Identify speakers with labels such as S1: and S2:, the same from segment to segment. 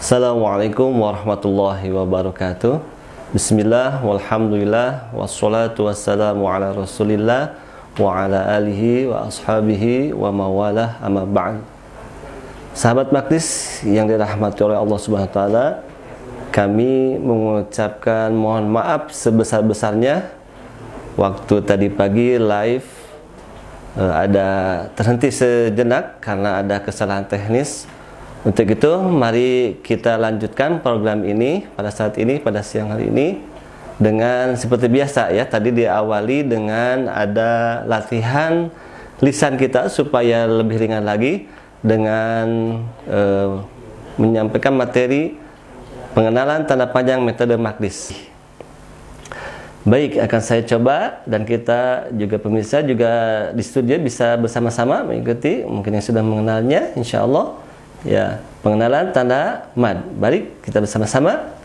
S1: Assalamualaikum warahmatullahi wabarakatuh. Bismillah, walhamdulillah, wassalatu wassalamu ala rasulillah wa ala alihi wa ashabihi wa mawalah, amma ba'd. Sahabat Makdis yang dirahmati oleh Allah Subhanahu wa taala, kami mengucapkan mohon maaf sebesar-besarnya. Waktu tadi pagi live ada terhenti sejenak karena ada kesalahan teknis. Untuk itu mari kita lanjutkan program ini pada saat ini, pada siang hari ini, dengan seperti biasa ya. Tadi diawali dengan ada latihan lisan kita supaya lebih ringan lagi dengan menyampaikan materi pengenalan tanda panjang metode Makdis. Baik, akan saya coba, dan kita juga pemirsa juga di studio bisa bersama-sama mengikuti, mungkin yang sudah mengenalnya insya Allah. Ya, pengenalan tanda mad. Baik, kita bersama-sama.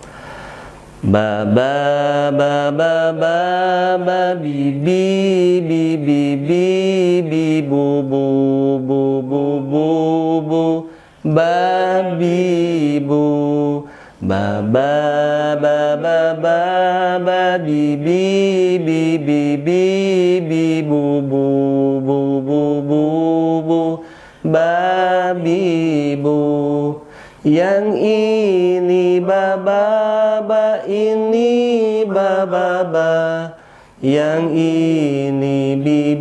S1: Ba ba ba ba ba ba bi bi bi bi bi bi bu bu bu bu bu bu ba bi bu ba ba ba ba ba ba bi bi bi bi bi bi bu bu bu bu bu bu babi bu. Yang ini ba ini ba, yang ini bi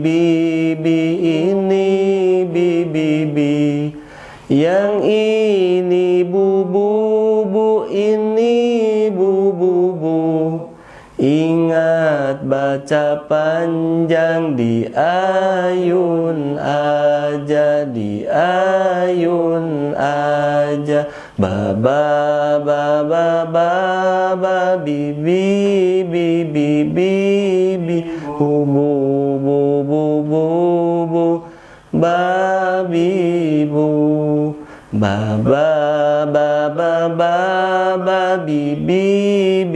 S1: ini bi, yang ini bu ini bu. Ingat baca panjang, di ayun aja, di ayun aja. Ba ba ba ba ba bi bi bi bu bu babi bu. Ba ba ba ba ba ba bi bi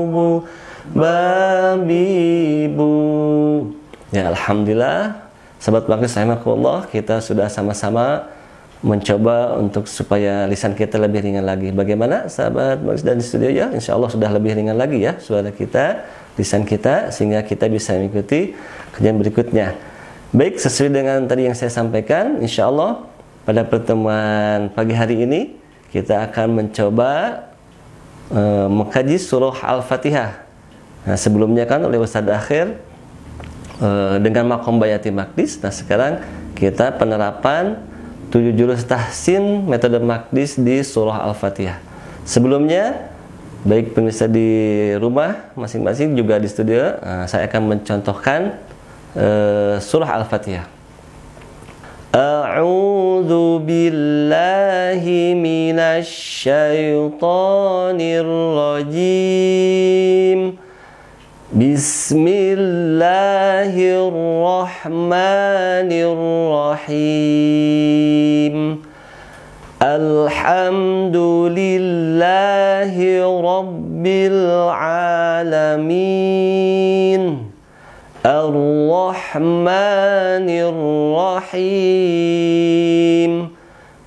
S1: bu babi bu. Ya, alhamdulillah sahabat Makdis rahimakumullah, kita sudah sama-sama mencoba untuk supaya lisan kita lebih ringan lagi. Bagaimana sahabat Makdis dan di studio ya? Insya Allah sudah lebih ringan lagi ya suara kita, lisan kita, sehingga kita bisa mengikuti kajian berikutnya. Baik, sesuai dengan tadi yang saya sampaikan, insya Allah pada pertemuan pagi hari ini kita akan mencoba mengkaji surah Al-Fatihah. Nah, sebelumnya kan oleh Ustadz Akhir dengan makom bayati Makdis. Nah, sekarang kita penerapan 7 jurus tahsin metode Makdis di surah Al-Fatihah. Sebelumnya, baik pemirsa di rumah masing-masing juga di studio, saya akan mencontohkan surah Al-Fatihah. A'udzu billahi minasy syaithanir rajim. Bismillahirrahmanirrahim. Alhamdulillahi rabbil alamin. Ar-Rahmanir-Rahim.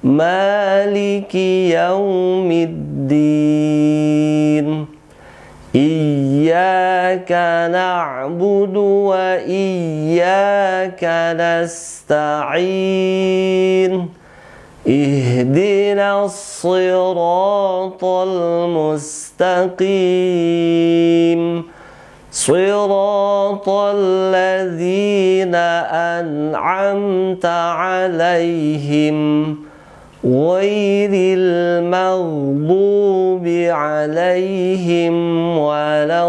S1: Maliki yaumiddin. Iyyaka na'budu wa iyyaka nasta'in. Ihdinas siratal mustaqim. Siratal ladzina an'amta 'alaihim ghairil maghdubi 'alaihim waladdallin.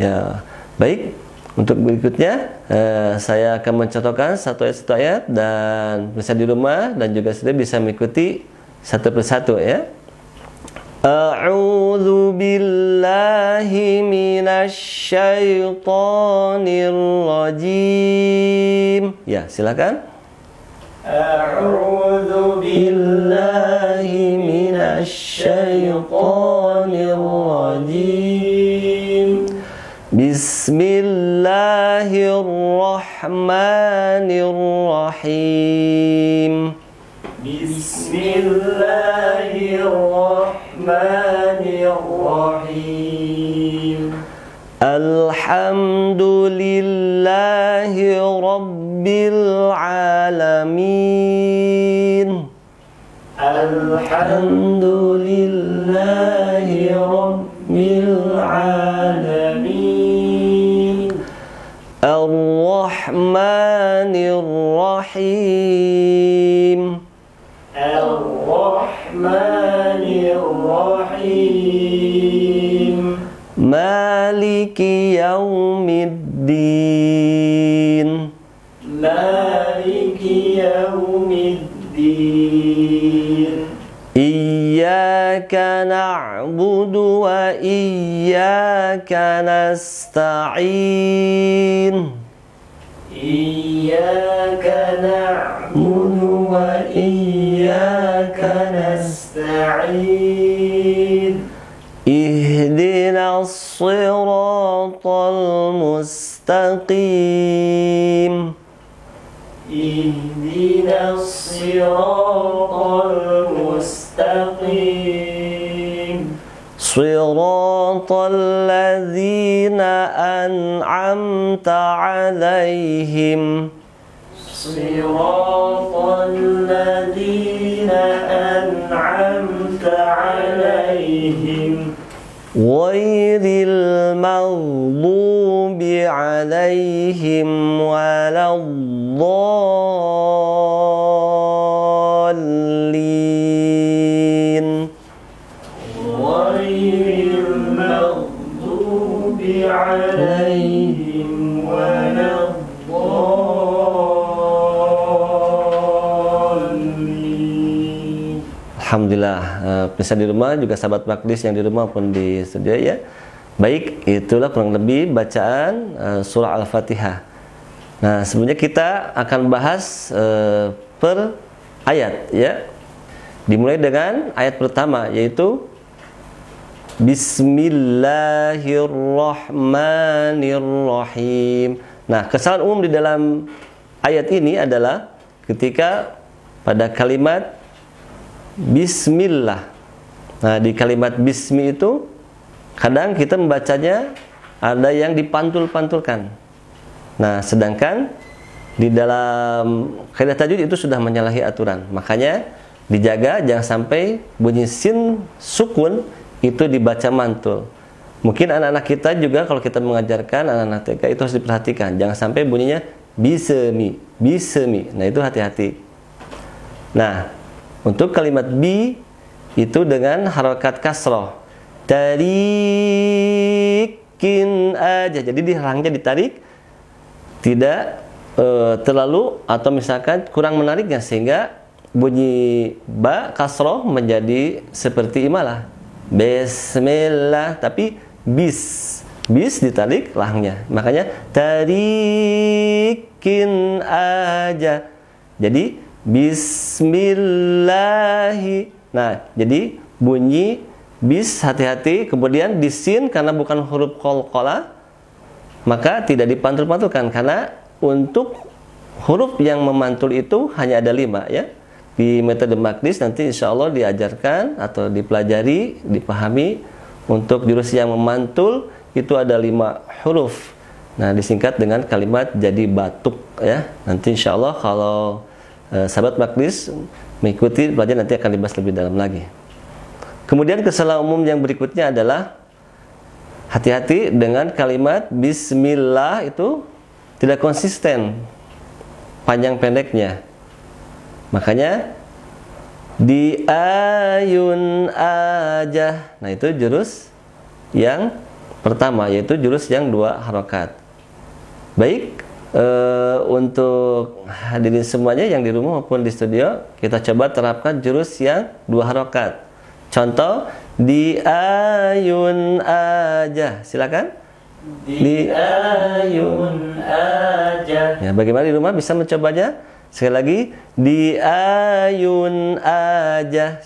S1: Ya, baik. Untuk berikutnya saya akan mencontohkan satu ayat dan bisa di rumah dan juga sudah bisa mengikuti satu persatu ya. A'udzu billahi minasy syaithanir rajim. Ya, silakan. A'udzu billahi minasy syaithanir rajim. Bismillahirrahmanirrahim.
S2: Bismillahirrahmanirrahim.
S1: Alhamdulillahi Rabbil Alamin.
S2: Alhamdulillahi Rabbil Alamin.
S1: Ar-Rahmanir-Rahim.
S2: Ar-Rahmanir-Rahim.
S1: Maliki Yaumiddin.
S2: Maliki Yaumiddin.
S1: Iyyaka na'budu wa iyyaka nasta'in.
S2: Iyyaka na'budu wa iyyaka nasta'in.
S1: Ihdinas siratal mustaqim.
S2: Ihdinas siratal mustaqim.
S1: Siratal ladzina an'amta 'alaihim.
S2: Siratal ladzina an'amta 'alaihim.
S1: Ghairil maghdubi 'alaihim waladdallin.
S2: Ghairil maghdubi 'alaihim waladdallin.
S1: Alhamdulillah, bisa di rumah juga sahabat Maklis yang di rumah pun di studio ya. Baik, itulah kurang lebih bacaan surah Al-Fatihah. Nah, sebenarnya kita akan bahas per ayat ya. Dimulai dengan ayat pertama yaitu Bismillahirrahmanirrahim. Nah, kesalahan umum di dalam ayat ini adalah ketika pada kalimat Bismillah. Nah, di kalimat Bismi itu kadang kita membacanya ada yang dipantul-pantulkan. Nah, sedangkan di dalam kaidah tajwid itu sudah menyalahi aturan. Makanya dijaga jangan sampai bunyi sin sukun itu dibaca mantul. Mungkin anak-anak kita juga kalau kita mengajarkan anak-anak TK itu harus diperhatikan. Jangan sampai bunyinya bismi, bismi. Nah, itu hati-hati. Nah, untuk kalimat bi itu dengan harokat kasroh. Tarikin aja. Jadi di halangnya ditarik, tidak terlalu atau misalkan kurang menariknya sehingga bunyi ba kasroh menjadi seperti imalah. Bismillah, tapi bis ditarik lahangnya. Makanya tarikin aja. Jadi Bismillahi. Nah, jadi bunyi bis hati-hati. Kemudian di sin karena bukan huruf qalqalah, maka tidak dipantul-pantulkan karena untuk huruf yang memantul itu hanya ada 5 ya. Di metode Maklis nanti insya Allah diajarkan atau dipelajari, dipahami untuk jurus yang memantul itu ada 5 huruf. Nah, disingkat dengan kalimat jadi batuk ya. Nanti insya Allah kalau sahabat Maklis mengikuti pelajaran nanti akan dibahas lebih dalam lagi. Kemudian kesalahan umum yang berikutnya adalah hati-hati dengan kalimat Bismillah itu tidak konsisten panjang pendeknya. Makanya di ayun aja. Nah, itu jurus yang pertama yaitu jurus yang 2 harokat. Baik. Untuk hadirin semuanya yang di rumah maupun di studio, kita coba terapkan jurus yang 2 harokat. Contoh di ayun aja, silakan.
S2: Di ayun aja.
S1: Ya, bagaimana di rumah bisa mencobanya? Sekali lagi, di ayun aja.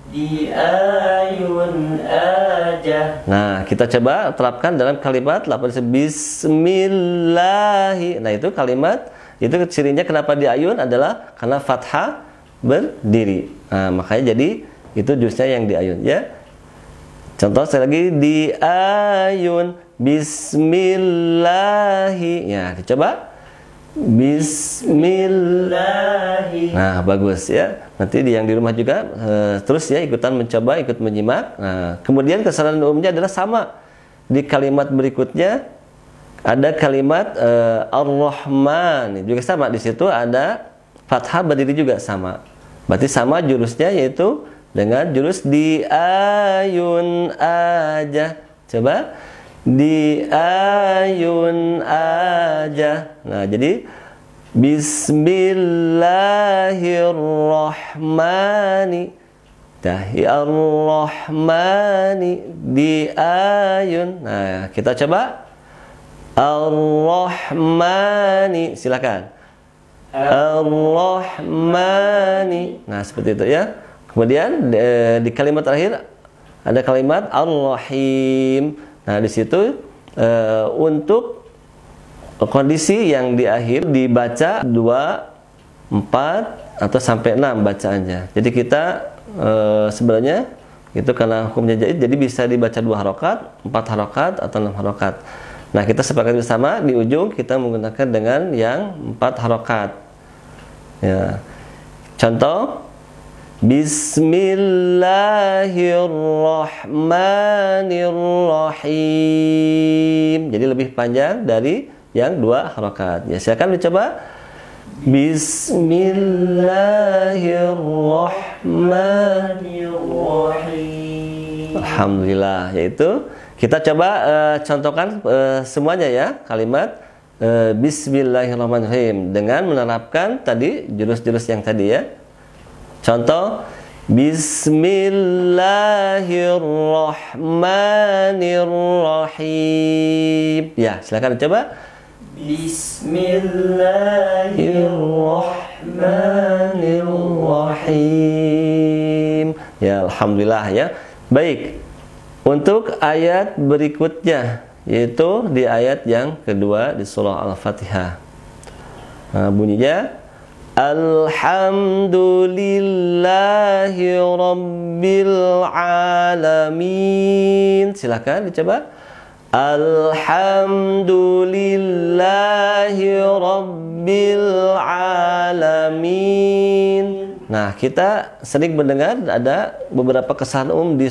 S2: di ayun aja.
S1: Nah, kita coba terapkan dalam kalimat lafaz bismillahi. Nah, itu kalimat itu cirinya kenapa di ayun adalah karena fathah berdiri. Nah, makanya jadi itu jurusnya yang di ayun ya. Contoh sekali lagi di ayun bismillahi. Ya, dicoba. Bismillahi. Nah, bagus ya. Nanti yang di rumah juga terus ya ikutan mencoba, ikut menyimak. Nah, kemudian kesalahan umumnya adalah sama. Di kalimat berikutnya ada kalimat Ar-Rahman juga sama. Di situ ada fathah berdiri juga sama. Berarti sama jurusnya yaitu dengan jurus di ayun aja. Coba di ayun aja. Nah, jadi bismillahirrahmani. Ar-Rahmani di ayun. Nah, kita coba Ar-Rahmani. Silakan. Ar-Rahmani. Nah, seperti itu ya. Kemudian di kalimat terakhir ada kalimat Ar-Rahim. Nah, di situ untuk kondisi yang di akhir dibaca 2, 4 atau sampai 6 bacaannya. Jadi kita sebenarnya itu karena hukumnya jaid, jadi bisa dibaca 2 harokat, 4 harokat atau 6 harokat. Nah, kita sepakat bersama di ujung kita menggunakan dengan yang 4 harokat. Ya. Contoh Bismillahirrahmanirrahim. Jadi lebih panjang dari yang 2 harokat. Ya, silakan dicoba. Bismillahirrahmanirrahim. Alhamdulillah. Yaitu kita coba contohkan semuanya ya kalimat Bismillahirrahmanirrahim dengan menerapkan tadi jurus-jurus yang tadi ya. Contoh Bismillahirrahmanirrahim. Ya, silakan coba. Bismillahirrahmanirrahim. Ya, alhamdulillah ya. Baik. Untuk ayat berikutnya yaitu di ayat yang kedua di surah Al-Fatihah. Nah, bunyinya Alhamdulillahi Rabbil Alamin. Silakan dicoba. Alhamdulillahi Rabbil Alamin. Nah, kita sering mendengar ada beberapa kesalahan umum di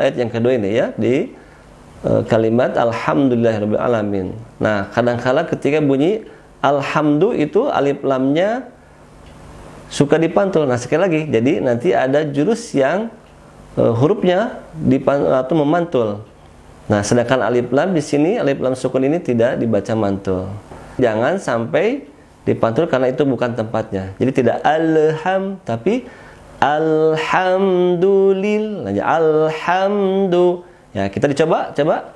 S1: ayat yang kedua ini ya, di kalimat Alhamdulillahi Rabbil Alamin. Nah, kadang-kala ketika bunyi Alhamdu itu alif lamnya suka dipantul. Nah, sekali lagi, jadi nanti ada jurus yang hurufnya atau memantul. Nah, sedangkan alif lam di sini, alif lam sukun ini tidak dibaca mantul. Jangan sampai dipantul karena itu bukan tempatnya. Jadi tidak alham, tapi alhamdulillah. Alhamdu. Ya, kita dicoba, coba.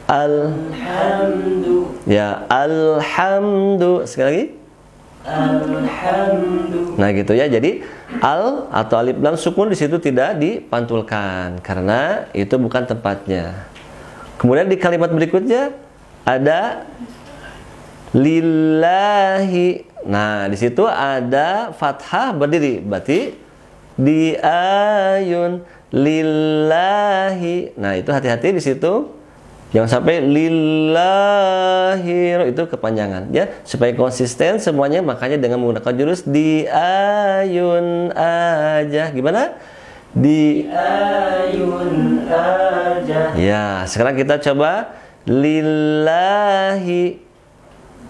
S2: Alhamdu.
S1: Ya, alhamdu. Sekali lagi.
S2: Alhamdu.
S1: Nah, gitu ya. Jadi al atau alif lam sukun di situ tidak dipantulkan karena itu bukan tempatnya. Kemudian di kalimat berikutnya ada lillahi. Nah, di situ ada fathah berdiri. Berarti di ayun lillahi. Nah, itu hati-hati di situ. Jangan sampai lillahi itu kepanjangan ya, supaya konsisten semuanya, makanya dengan menggunakan jurus di ayun aja. Gimana? Di
S2: ayun aja.
S1: Ya, sekarang kita coba lillahi.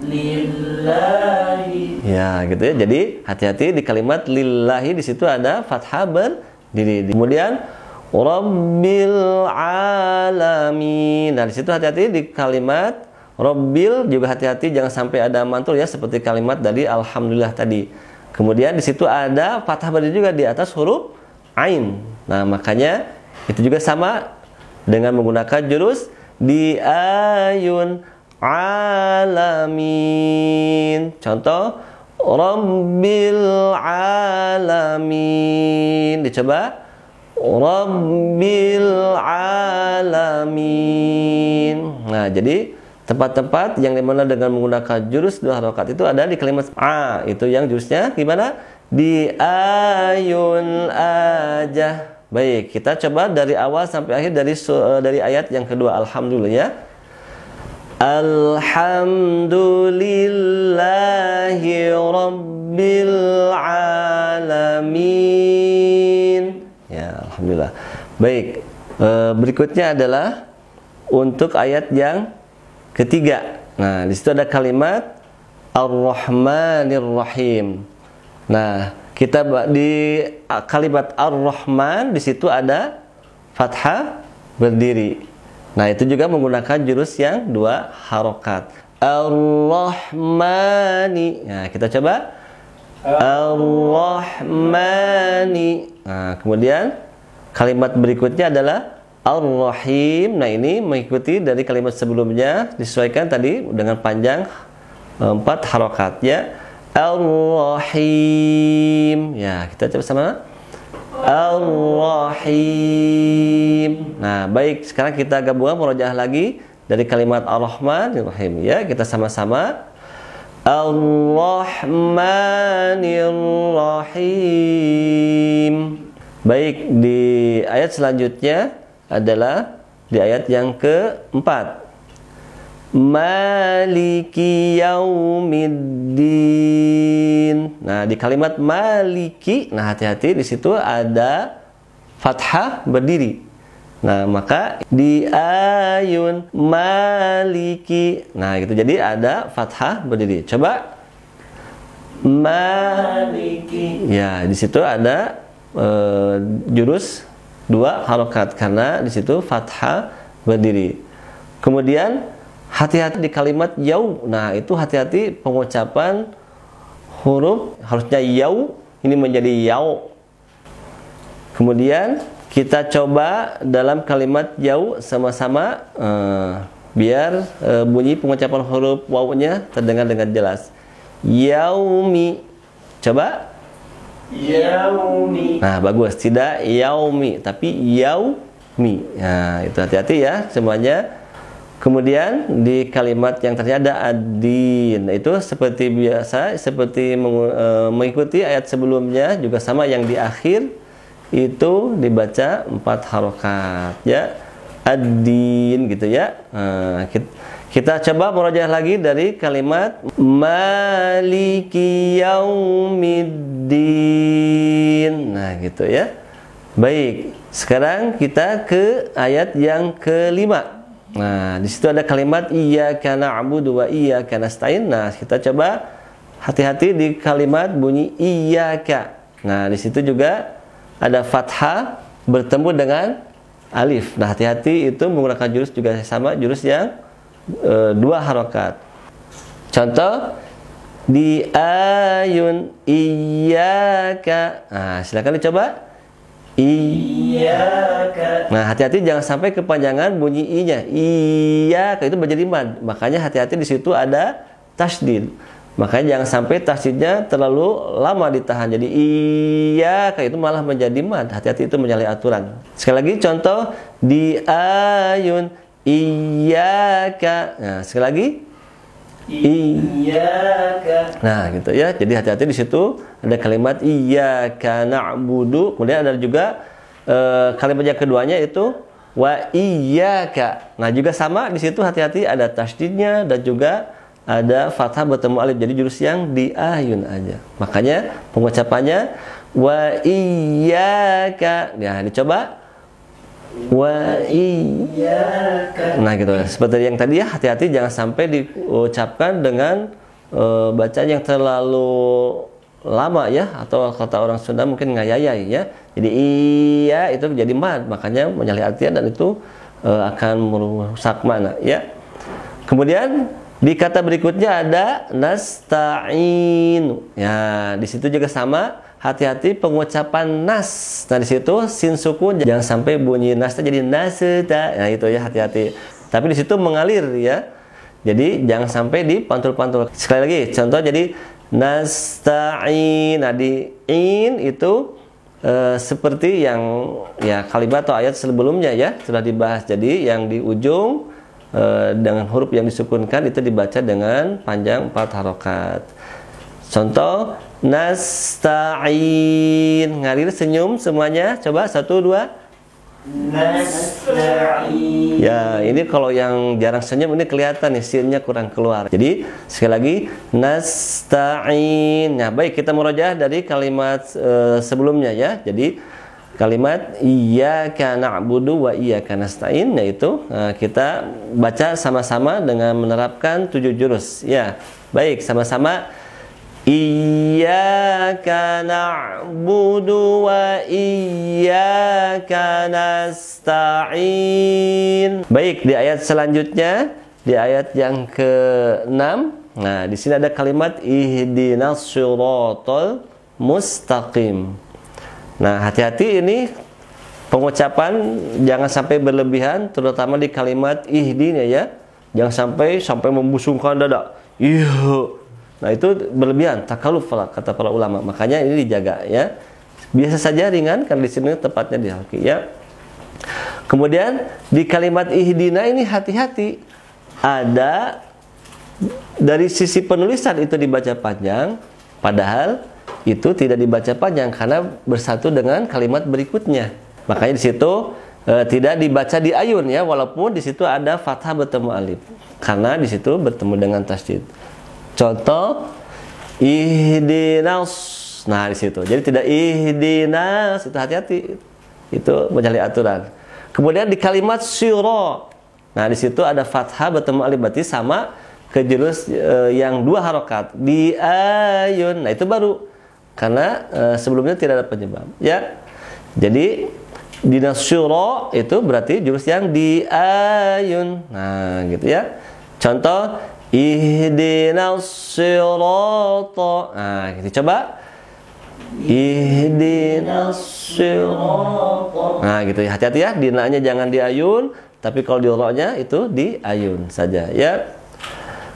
S2: Lillahi.
S1: Ya, gitu ya. Jadi hati-hati di kalimat lillahi, di situ ada fathah berdiri. Kemudian Rabbil alamin. Nah, di situ hati-hati di kalimat Rabbil juga hati-hati jangan sampai ada mantul ya, seperti kalimat dari alhamdulillah tadi. Kemudian di situ ada fathah berdiri juga di atas huruf ain. Nah, makanya itu juga sama dengan menggunakan jurus di ayun alamin. Contoh Rabbil alamin. Dicoba Rabbil alamin. Nah, jadi tempat-tempat yang dimana dengan menggunakan jurus 2 harokat itu ada di kalimat a, itu yang jurusnya gimana? Di ayun aja. Baik, kita coba dari awal sampai akhir dari ayat yang kedua. Alhamdulillah ya. Alhamdulillahi rabbil alamin. Ya, alhamdulillah. Baik, berikutnya adalah untuk ayat yang ketiga. Nah, di situ ada kalimat Ar-Rahmanir Rahim. Nah, kita di kalimat Ar-Rahman di situ ada fathah berdiri. Nah, itu juga menggunakan jurus yang 2 harokat. Ar-Rahmani. Nah, kita coba Ar-Rahmani. Nah, kemudian kalimat berikutnya adalah Ar-Rahim. Nah, ini mengikuti dari kalimat sebelumnya, disesuaikan tadi dengan panjang 4 harokat ya. Ar-Rahim. Ya, kita coba sama. Ar-Rahim. Nah, baik, sekarang kita gabungan murojaah lagi dari kalimat Ar-Rahmanir Rahim ya. Kita sama-sama Ar-Rahmanir Rahim. Baik, di ayat selanjutnya adalah di ayat yang keempat. Maliki yaumiddin. Nah, di kalimat maliki, nah hati-hati di situ ada fathah berdiri. Nah, maka di ayun maliki. Nah, gitu. Jadi ada fathah berdiri. Coba maliki. Ya, di situ ada jurus 2 harokat karena di situ fathah berdiri. Kemudian hati-hati di kalimat yau. Nah, itu hati-hati pengucapan huruf, harusnya yau ini menjadi yau. Kemudian kita coba dalam kalimat yau sama-sama biar bunyi pengucapan huruf wawunya terdengar dengan jelas. Yaumi. Coba yaumi. Nah, bagus, tidak yaumi tapi yaumi. Nah, itu hati-hati ya semuanya. Kemudian di kalimat yang ternyata ada ad-din, itu seperti biasa, seperti mengikuti ayat sebelumnya juga sama, yang di akhir itu dibaca 4 harokat ya, ad-din gitu ya. Kita coba murojaah lagi dari kalimat maliki yaumiddin. Nah, gitu ya. Baik, sekarang kita ke ayat yang kelima. Nah, di situ ada kalimat iyyaka na'budu wa iyyaka nasta'in. Nah, kita coba hati-hati di kalimat bunyi iyyaka. Nah, di situ juga ada fathah bertemu dengan alif. Nah, hati-hati itu menggunakan jurus juga sama, jurus yang 2 harokat. Contoh di ayun iyyaka. Nah, silakan dicoba. Iyyaka. Nah, hati-hati jangan sampai kepanjangan bunyi i-nya. Iyyaka itu menjadi mad. Makanya hati-hati di situ ada tasydid. Makanya jangan sampai tasydidnya terlalu lama ditahan. Jadi iyyaka itu malah menjadi mad. Hati-hati, itu menyalahi aturan. Sekali lagi contoh di ayun iyyaka. Nah, sekali lagi iyyaka. Nah, gitu ya. Jadi hati-hati di situ ada kalimat iyyaka na'budu. Kemudian ada juga kalimat yang keduanya itu wa iyyaka. Nah, juga sama di situ hati-hati ada tasydidnya dan juga ada fathah bertemu alif. Jadi jurus yang di ayun aja. Makanya pengucapannya wa iyyaka. Nah, dicoba wa iyyaka. Nah, gitu. Seperti yang tadi ya, hati-hati jangan sampai diucapkan dengan bacaan yang terlalu lama ya, atau kata orang Sunda mungkin ngayayai ya. Jadi iya itu jadi mad, makanya menyalahi artian dan itu akan merusak makna ya. Kemudian di kata berikutnya ada nasta'in. Ya, di situ juga sama. Hati-hati pengucapan nas. Nah, di situ sin sukun jangan sampai bunyi nasnya jadi naseta. Nah, itu ya, hati-hati. Tapi di situ mengalir ya. Jadi jangan sampai dipantul-pantul. Sekali lagi contoh, jadi nasta'in. Nah, di in itu seperti yang ya kalimat atau ayat sebelumnya ya sudah dibahas. Jadi yang di ujung dengan huruf yang disukunkan itu dibaca dengan panjang 4 harokat. Contoh nasta'in. Ngalir senyum semuanya. Coba 1, 2.
S2: Nasta'in.
S1: Ya, ini kalau yang jarang senyum ini kelihatan nih sinnya kurang keluar. Jadi sekali lagi nasta'in. Nah, baik kita murojaah dari kalimat sebelumnya ya. Jadi kalimat iyyaka na'budu wa iyyaka nasta'in, yaitu kita baca sama-sama dengan menerapkan 7 jurus. Ya, baik sama-sama. Iyyaka na'budu wa iyyaka nasta'in. Baik, di ayat selanjutnya, di ayat yang ke-6. Nah, di sini ada kalimat ihdinas shiratal mustaqim. Nah, hati-hati ini pengucapan jangan sampai berlebihan, terutama di kalimat ihdinya ya. Jangan sampai membusungkan dada. Iya. Nah, itu berlebihan, takaluf kata para ulama. Makanya ini dijaga ya. Biasa saja ringan karena di sini tepatnya di halki ya. Kemudian di kalimat ihdina ini hati-hati. Ada dari sisi penulisan itu dibaca panjang, padahal itu tidak dibaca panjang karena bersatu dengan kalimat berikutnya. Makanya di situ tidak dibaca di ayun ya, walaupun di situ ada fathah bertemu alif. Karena di situ bertemu dengan tasydid. Contoh ihdinas. Nah, di situ. Jadi tidak ihdinas, itu hati-hati. Itu mencari aturan. Kemudian di kalimat syira. Nah, di situ ada fathah bertemu alif, berarti sama ke jurus yang 2 harokat di ayun. Nah, itu baru. Karena sebelumnya tidak ada penyebab, ya. Jadi dinas syura itu berarti jurus yang di ayun. Nah, gitu ya. Contoh ihdinas sirata. Nah, gitu coba. Ihdinas sirata. Nah, gitu ya. Hati-hati ya, dinanya jangan di ayun, tapi kalau di ro-nya itu di ayun saja ya.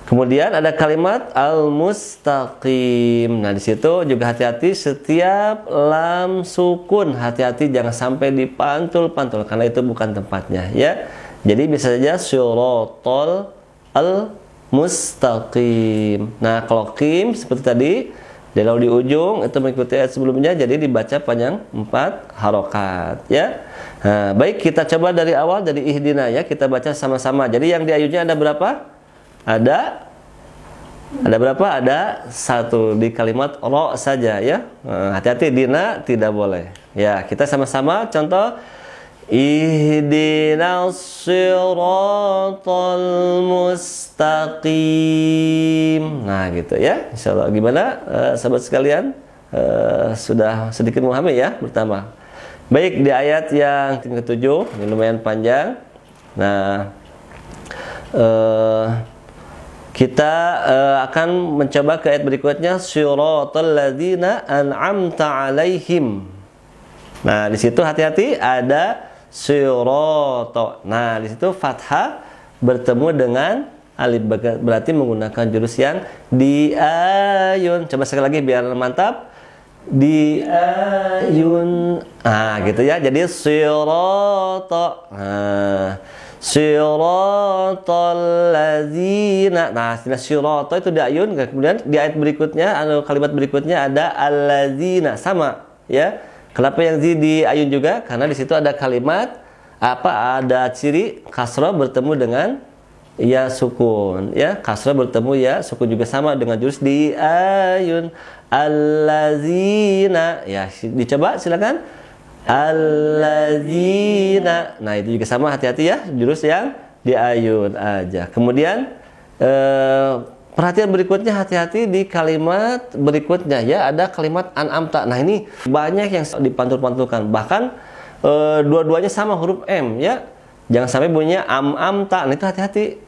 S1: Kemudian ada kalimat al-mustaqim. Nah, di situ juga hati-hati setiap lam sukun, hati-hati jangan sampai dipantul-pantul karena itu bukan tempatnya ya. Jadi bisa saja syiratal al-mustaqim. Nah, kalau qim seperti tadi, kalau di ujung itu mengikuti ayat sebelumnya, jadi dibaca panjang 4 harokat ya. Nah, baik kita coba dari awal dari ihdina ya, kita baca sama-sama. Jadi yang di ayunnya ada berapa? Ada berapa? Ada 1 di kalimat ro saja ya. Hati-hati dina tidak boleh. Ya, kita sama-sama contoh ihdinas siratal mustaqim. Nah, gitu ya. Insyaallah gimana sahabat sekalian? Sudah sedikit memahami ya pertama. Baik, di ayat yang ke-7 ini lumayan panjang. Nah, kita akan mencoba ke ayat berikutnya, siratal ladzina an'amta 'alaihim. Nah, di situ hati-hati ada sirata. Nah, di situ fathah bertemu dengan alif, berarti menggunakan jurus yang di ayun. Coba sekali lagi biar mantap. Di ayun. Nah, gitu ya. Jadi sirata. Nah, siratal ladzina. Nah, sirata itu di ayun, kemudian di ayat berikutnya atau kalimat berikutnya ada alladzina, sama ya. Kenapa yang di ayun juga? Karena di situ ada kalimat ada ciri kasrah bertemu dengan ya sukun ya. Kasrah bertemu ya sukun juga sama dengan jurus di ayun. Alladzina. Ya, dicoba silakan. Alladzina. Nah, itu juga sama, hati-hati ya, jurus yang di ayun aja. Kemudian perhatian berikutnya, hati-hati di kalimat berikutnya ya, ada kalimat an'amta. Nah, ini banyak yang dipantul-pantulkan, bahkan dua-duanya sama huruf M ya. Jangan sampai bunyinya amta. Nah, itu hati-hati.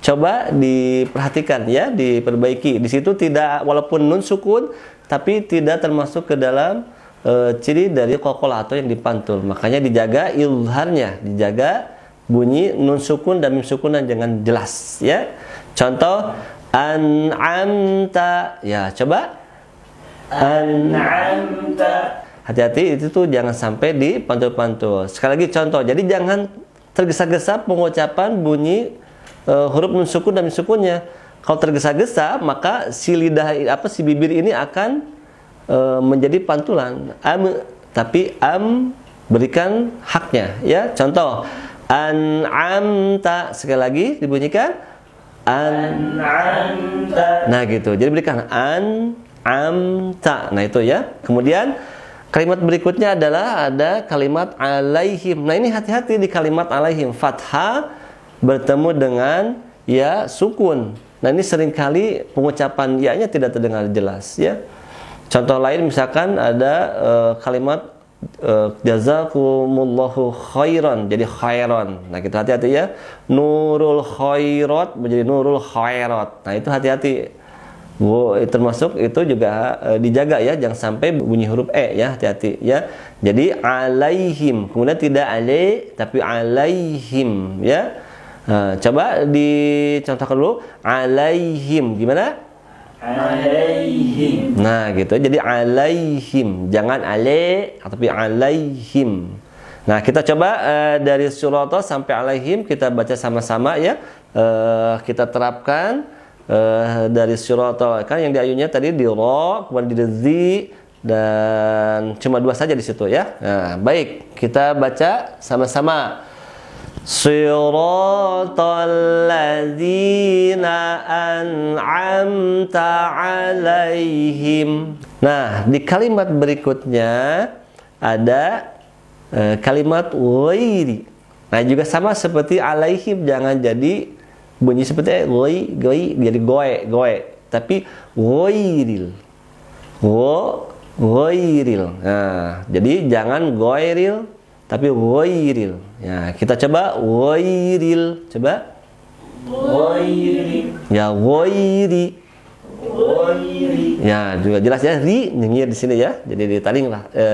S1: Coba diperhatikan ya, diperbaiki. Di situ tidak, walaupun nun sukun, tapi tidak termasuk ke dalam ciri dari qalqalah atau yang dipantul. Makanya dijaga ilharnya, dijaga bunyi nun sukun dan mim sukunan jangan jelas ya. Contoh an'amta. Ya, coba an'amta. hati-hati itu tuh jangan sampai dipantul-pantul. Sekali lagi contoh, jadi jangan tergesa-gesa pengucapan bunyi huruf nun sukun dan min sukunnya. Kalau tergesa-gesa maka si lidah si bibir ini akan menjadi pantulan. Tapi berikan haknya ya. Contoh an'amta, sekali lagi dibunyikan an'amta. Nah gitu. Jadi berikan an'amta. Nah itu ya. Kemudian kalimat berikutnya adalah ada kalimat alaihim. Nah ini hati-hati di kalimat alaihim. Fathah bertemu dengan ya sukun. Nah ini seringkali pengucapan ya-nya tidak terdengar jelas ya. Contoh lain misalkan ada kalimat jazakumullahu khairan, jadi khairan. Nah kita hati-hati ya. Nurul khairat menjadi nurul khairat. Nah itu hati-hati. Termasuk itu juga dijaga ya, jangan sampai bunyi huruf ya, hati-hati ya. Jadi alaihim, kemudian tidak ale tapi alaihim ya. Coba dicontohkan dulu alaihim gimana? Alaihim. Nah gitu, jadi alaihim, jangan ale tapi alaihim. Nah kita coba dari surah sampai alaihim kita baca sama-sama ya. Kita terapkan dari surah kan yang di ayunnya tadi di ro, kemudian di zi, dan cuma 2 saja di situ ya. Nah, baik, kita baca sama-sama. Siratal ladzina an'amta alaihim. Nah, di kalimat berikutnya ada kalimat wairi. Nah, juga sama seperti alaihim, jangan jadi bunyi seperti goi jadi goe, tapi goiril. Goiril. Nah, jadi jangan goiril tapi goiril. Ya, kita coba goiril, coba. Goiri. Ya, goiri. Goiri. Ya, juga jelas ya, ri nyengir di sini ya. Jadi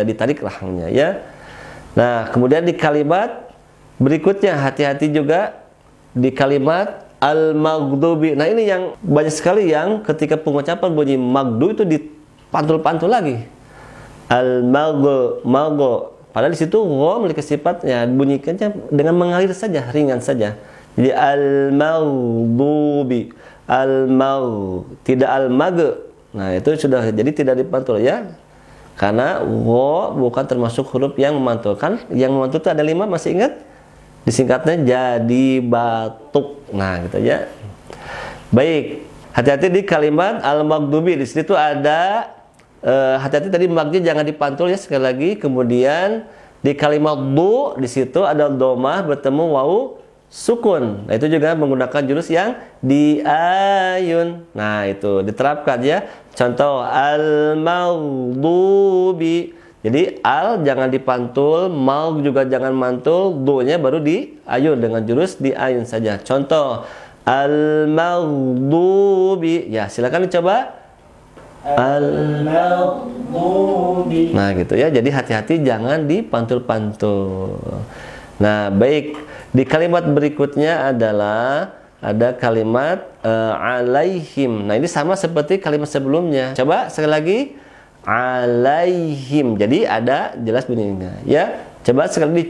S1: ditarik rahangnya ya. Nah, kemudian di kalimat berikutnya hati-hati juga di kalimat al-maghdubi. Nah, ini yang banyak sekali yang ketika pengucapan bunyi magdu itu dipantul-pantul lagi. Al-magdu. Padahal di situ gha memiliki sifatnya bunyikannya dengan mengalir saja, ringan saja. Jadi al-maghdubi, tidak al-mag. Nah, itu sudah jadi tidak dipantul ya. Karena gha bukan termasuk huruf yang memantulkan. Yang memantul itu ada 5, masih ingat? Disingkatnya jadi batuk. Nah, gitu ya. Baik, hati-hati di kalimat al-maghdubi. Di situ ada hati-hati tadi magnya jangan dipantul ya, sekali lagi. Kemudian di kalimat du di situ ada domah bertemu wawu sukun. Nah, itu juga menggunakan jurus yang di ayun. Nah, itu diterapkan ya. Contoh al-maghdubi. Jadi al jangan dipantul, mau juga jangan mantul, do-nya baru di ayun dengan jurus di ayun saja. Contoh al-maghdubi. Ya, silakan dicoba. Al-maghdubi. Nah, gitu ya. Jadi hati-hati jangan dipantul-pantul. Nah, baik. Di kalimat berikutnya adalah ada kalimat alaihim. Nah, ini sama seperti kalimat sebelumnya. Coba sekali lagi. Alaihim. Jadi ada jelas bunyinya ya. Coba sekali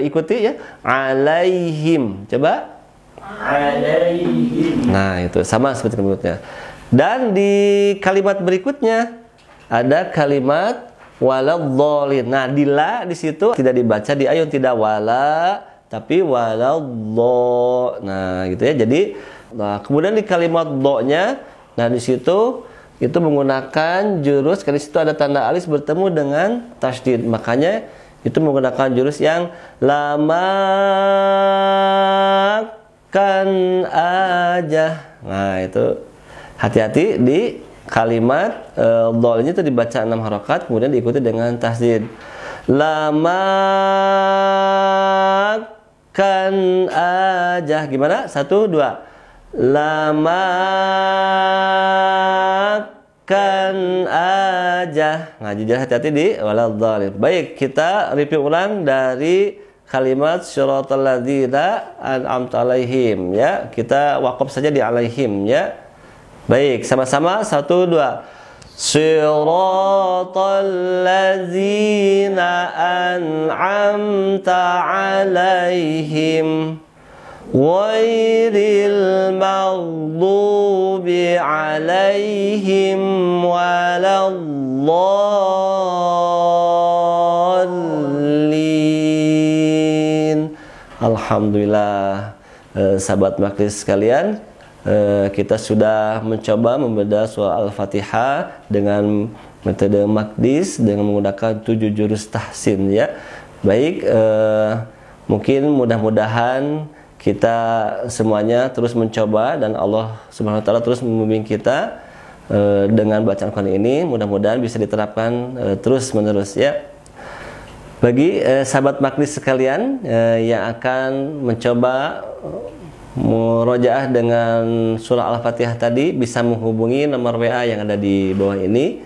S1: ikuti ya. Alaihim. Coba. Alaihim. Nah, itu sama seperti kalimatnya. Dan di kalimat berikutnya ada kalimat waladhdallin. Nah, di la di situ tidak dibaca di ayun, tidak wala tapi waladhdall. Nah, gitu ya. Jadi kemudian di kalimat do-nya, nah di situ itu menggunakan jurus, karena situ ada tanda alis bertemu dengan tasydid. Makanya itu menggunakan jurus yang lama kan aja. Nah, itu hati-hati di kalimat dhalnya itu dibaca 6 harokat, kemudian diikuti dengan tasydid. Lama kan aja. Gimana? 1, 2. Lama kan aja. Nah, jujur hati-hati di waladhdallin. Baik, kita review ulang dari kalimat syiratal ladzina an'amta alaihim ya. Kita wakaf saja di alaihim ya. Baik, sama-sama 1, 2. Siratal ladzina an'amta 'alaihim ghairil maghdubi 'alaihim waladdallin. Alhamdulillah, sahabat Maklis sekalian, kita sudah mencoba membedah surah Al-Fatihah dengan metode Makdis dengan menggunakan 7 jurus tahsin ya. Baik, mungkin mudah-mudahan kita semuanya terus mencoba dan Allah Subhanahu wa taala terus membimbing kita dengan bacaan Quran ini, mudah-mudahan bisa diterapkan terus-menerus ya. Bagi sahabat Maklis sekalian yang akan mencoba murojaah dengan surah Al-Fatihah tadi, bisa menghubungi nomor WA yang ada di bawah ini.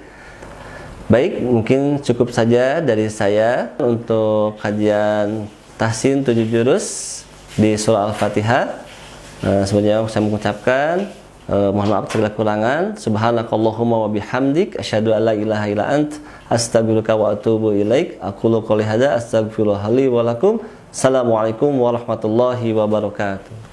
S1: Baik, mungkin cukup saja dari saya untuk kajian tahsin 7 jurus di surah Al-Fatihah. Sebenarnya saya mengucapkan mohon maaf segala kekurangan. Subhanakallahumma wa bihamdik asyhadu an la ilaha illa ant astaghfiruka wa atubu ilaik. Aqulu qouli hadza astaghfirullah li wa lakum. Assalamualaikum warahmatullahi wabarakatuh.